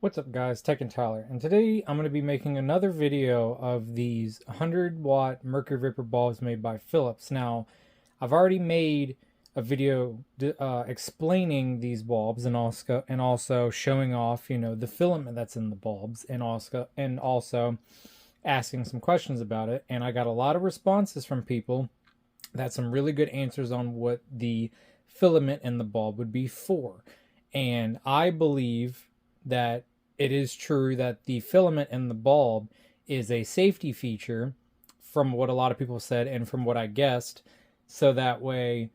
What's up guys, Tech and Tyler, and today I'm going to be making another video of these 100-watt mercury vapor bulbs made by Philips. Now, I've already made a video explaining these bulbs and also showing off, the filament that's in the bulbs, and also asking some questions about it. And I got a lot of responses from people that some really good answers on what the filament in the bulb would be for. And I believe that it is true that the filament in the bulb is a safety feature from what a lot of people said and from what I guessed. So that way,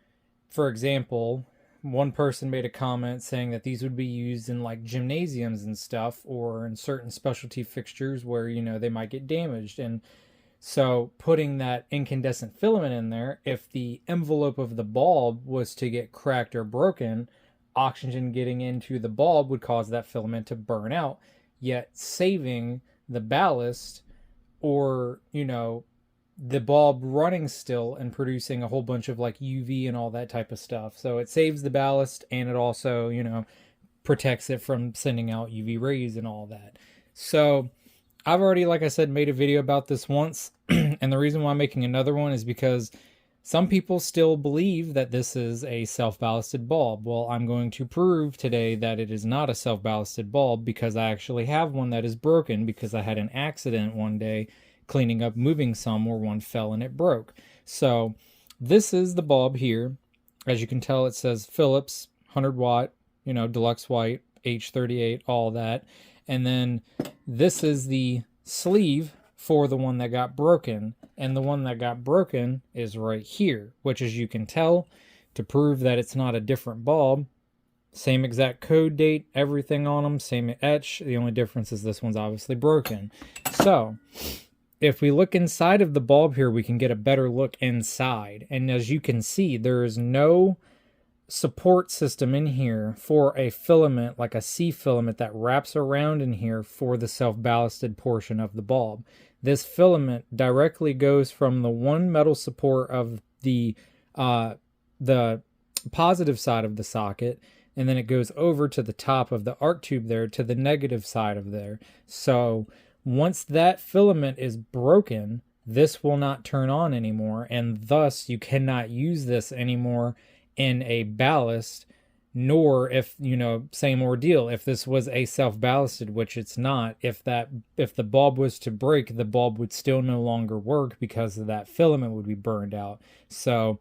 for example, one person made a comment saying that these would be used in like gymnasiums and stuff, or in certain specialty fixtures where, they might get damaged. And so putting that incandescent filament in there, if the envelope of the bulb was to get cracked or broken, oxygen getting into the bulb would cause that filament to burn out, yet saving the ballast, or the bulb running still and producing a whole bunch of like UV and all that type of stuff. So it saves the ballast, and it also protects it from sending out UV rays and all that. So I've already, like I said, made a video about this once. And the reason why I'm making another one is because some people still believe that this is a self-ballasted bulb. Well, I'm going to prove today that it is not a self-ballasted bulb, because I actually have one that is broken, because I had an accident one day cleaning up moving some where one fell and it broke. So this is the bulb here. As you can tell, it says Philips 100 watt, deluxe white, H38, all that. And then this is the sleeve for the one that got broken, and the one that got broken is right here, which, as you can tell, to prove that it's not a different bulb, same exact code date, everything on them, same etch. The only difference is this one's obviously broken. So if we look inside of the bulb here, we can get a better look inside, and as you can see, there is no support system in here for a filament, like a C filament that wraps around in here for the self-ballasted portion of the bulb. This filament directly goes from the one metal support of the positive side of the socket, and then it goes over to the top of the arc tube there to the negative side of there. So once that filament is broken, this will not turn on anymore, and thus you cannot use this anymore in a ballast, nor if, same ordeal, if this was a self-ballasted, which it's not, if the bulb was to break, the bulb would still no longer work because of that filament would be burned out. So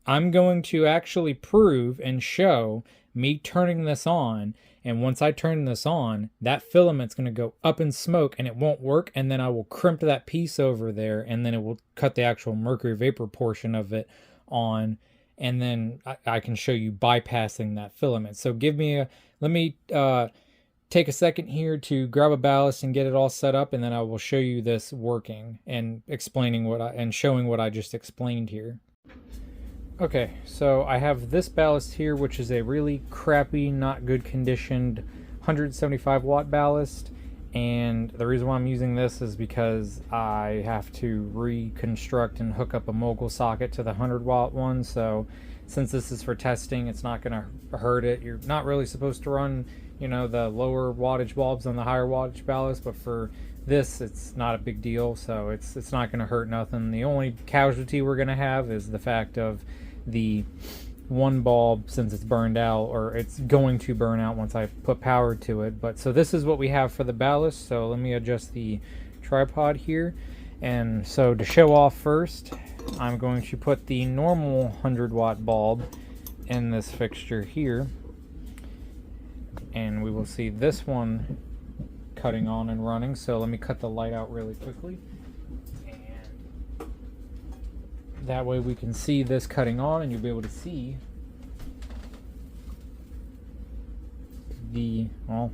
I'm going to actually prove and show me turning this on, and once I turn this on, that filament's going to go up in smoke and it won't work, and then I will crimp that piece over there, and then it will cut the actual mercury vapor portion of it on, and then I can show you bypassing that filament. So let me take a second here to grab a ballast and get it all set up, and then I will show you this working and showing what I just explained here. Okay, so I have this ballast here, which is a really crappy, not good conditioned 175 watt ballast. And the reason why I'm using this is because I have to reconstruct and hook up a mogul socket to the 100 watt one. So since this is for testing, it's not going to hurt it. You're not really supposed to run, the lower wattage bulbs on the higher wattage ballast, but for this, it's not a big deal. So it's not going to hurt nothing. The only casualty we're going to have is the fact of the one bulb, since it's burned out, or it's going to burn out once I put power to it. But so this is what we have for the ballast. So let me adjust the tripod here. And so to show off first, I'm going to put the normal 100 watt bulb in this fixture here, and we will see this one cutting on and running. So let me cut the light out really quickly, that way we can see this cutting on, and you'll be able to see well,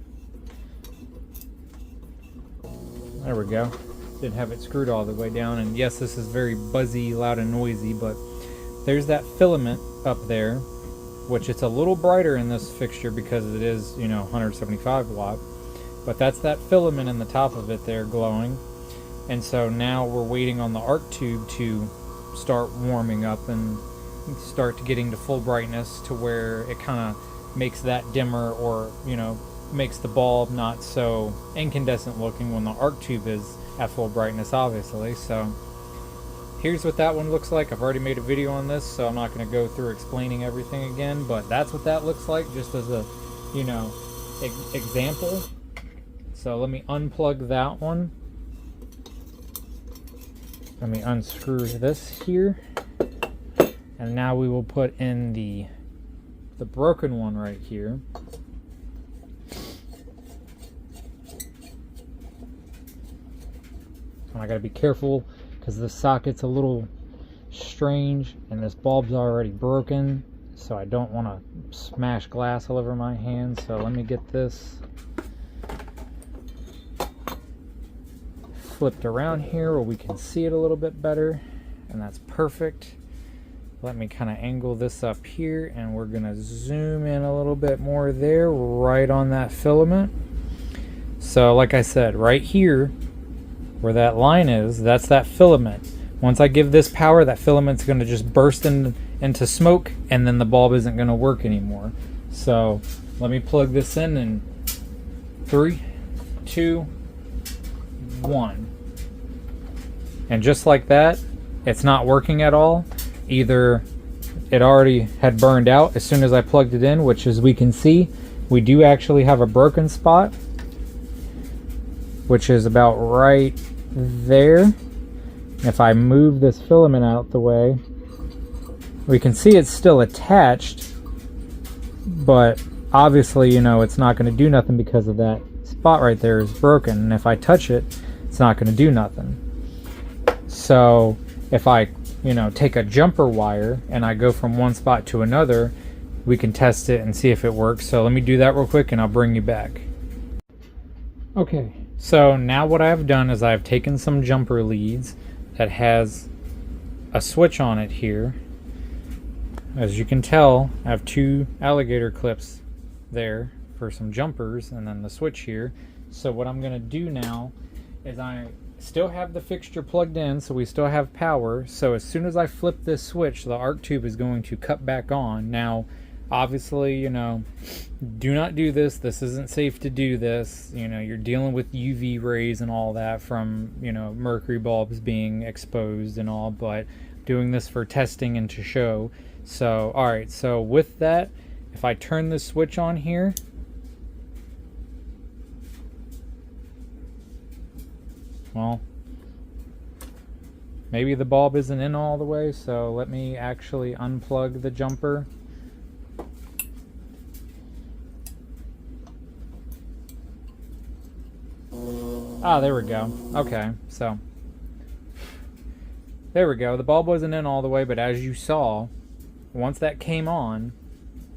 there we go. Didn't have it screwed all the way down, and yes, this is very buzzy, loud, and noisy, but there's that filament up there, which it's a little brighter in this fixture because it is, 175 watt, but that's that filament in the top of it there glowing. And so now we're waiting on the arc tube to start warming up and start getting to full brightness, to where it kind of makes that dimmer, or makes the bulb not so incandescent looking when the arc tube is at full brightness, obviously. So here's what that one looks like. I've already made a video on this, so I'm not going to go through explaining everything again, but that's what that looks like, just as a, you know, example. So let me unplug that one. Let me unscrew this here. And now we will put in the broken one right here. And I gotta be careful because the socket's a little strange and this bulb's already broken, so I don't want to smash glass all over my hands. So let me get this flipped around here where we can see it a little bit better, and that's perfect. Let me kind of angle this up here, and we're gonna zoom in a little bit more there, right on that filament. So like I said, right here where that line is, that's that filament. Once I give this power, that filament's going to just burst into smoke, and then the bulb isn't going to work anymore. So let me plug this in 3, 2, 1. And just like that, it's not working at all. Either it already had burned out as soon as I plugged it in, which as we can see, we do actually have a broken spot, which is about right there. If I move this filament out the way, we can see it's still attached, but obviously, you know, it's not going to do nothing because of that spot right there is broken, and if I touch it, it's not going to do nothing. So if I, you know, take a jumper wire and I go from one spot to another, we can test it and see if it works. So let me do that real quick and I'll bring you back. Okay, so now what I've done is I've taken some jumper leads that has a switch on it here. As you can tell, I have 2 alligator clips there for some jumpers, and then the switch here. So what I'm going to do now is I still have the fixture plugged in, so we still have power. So as soon as I flip this switch, the arc tube is going to cut back on. Now obviously, you know, do not do this. This isn't safe to do this. You know, you're dealing with UV rays and all that from, you know, mercury bulbs being exposed and all, but doing this for testing and to show. So, all right, so with that, if I turn this switch on here, well, maybe the bulb isn't in all the way, so let me actually unplug the jumper. Ah, there we go. Okay, so there we go. The bulb wasn't in all the way, but as you saw, once that came on,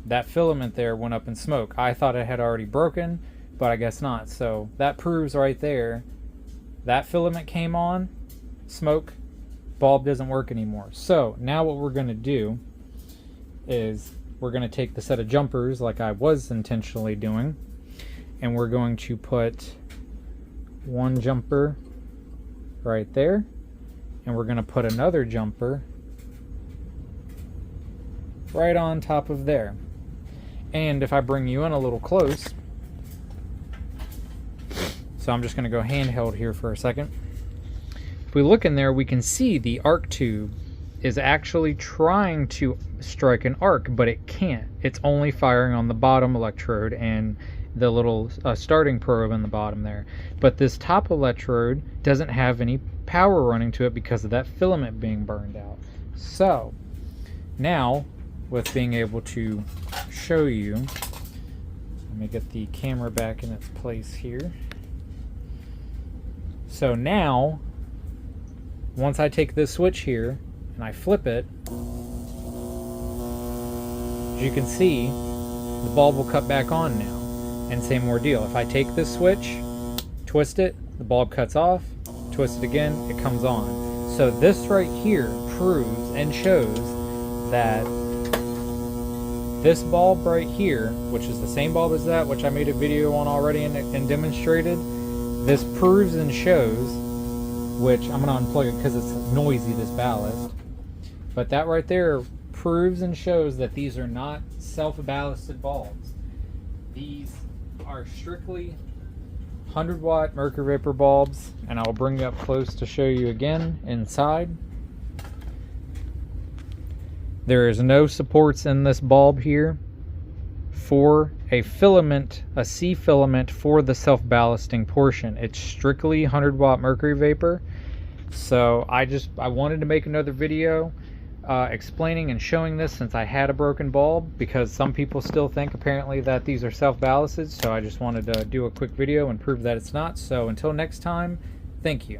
that filament there went up in smoke. I thought it had already broken, but I guess not. So that proves right there, that filament came on, smoke, bulb doesn't work anymore. So now what we're going to do is we're going to take the set of jumpers like I was intentionally doing, and we're going to put one jumper right there, and we're going to put another jumper right on top of there. And if I bring you in a little close, so I'm just going to go handheld here for a second. If we look in there, we can see the arc tube is actually trying to strike an arc, but it can't. It's only firing on the bottom electrode and the little starting probe in the bottom there. But this top electrode doesn't have any power running to it because of that filament being burned out. So now, with being able to show you, let me get the camera back in its place here. So now, once I take this switch here and I flip it, as you can see, the bulb will cut back on now. And same ordeal. If I take this switch, twist it, the bulb cuts off, twist it again, it comes on. So this right here proves and shows that this bulb right here, which is the same bulb as that, which I made a video on already and demonstrated, this proves and shows, which I'm going to unplug it because it's noisy, this ballast, but that right there proves and shows that these are not self-ballasted bulbs. These are strictly 100 watt mercury vapor bulbs, and I'll bring you up close to show you again inside. There is no supports in this bulb here for a filament, a C filament for the self-ballasting portion. It's strictly 100 watt mercury vapor. So I wanted to make another video explaining and showing this, since I had a broken bulb, because some people still think apparently that these are self-ballasted. So I just wanted to do a quick video and prove that it's not. So until next time, thank you.